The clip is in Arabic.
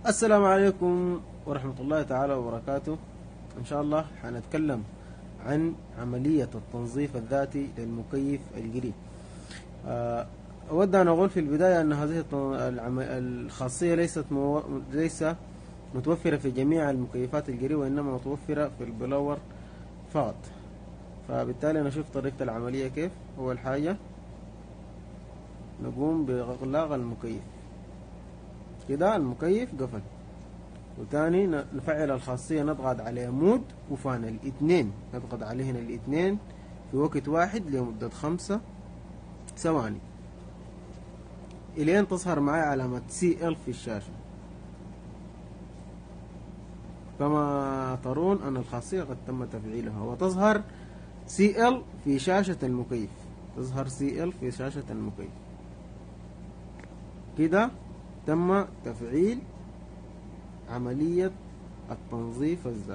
السلام عليكم ورحمة الله تعالى وبركاته. إن شاء الله حنتكلم عن عملية التنظيف الذاتي للمكيف القريب. أود أن أقول في البداية أن هذه الخاصية ليس متوفرة في جميع المكيفات القريب، وإنما متوفرة في البلور فقط. فبالتالي نشوف طريقة العملية كيف. أول حاجة نقوم بإغلاق المكيف كده، المكيف قفل. وتاني نفعل الخاصية، نضغط على مود وفان الاثنين، نضغط عليهن الاثنين في وقت واحد لمدة 5 ثواني إلين تظهر معي علامة CL في الشاشة. كما ترون أن الخاصية قد تم تفعيلها، وتظهر CL في شاشة المكيف، تظهر CL في شاشة المكيف. كده تم تفعيل عملية التنظيف الذاتي.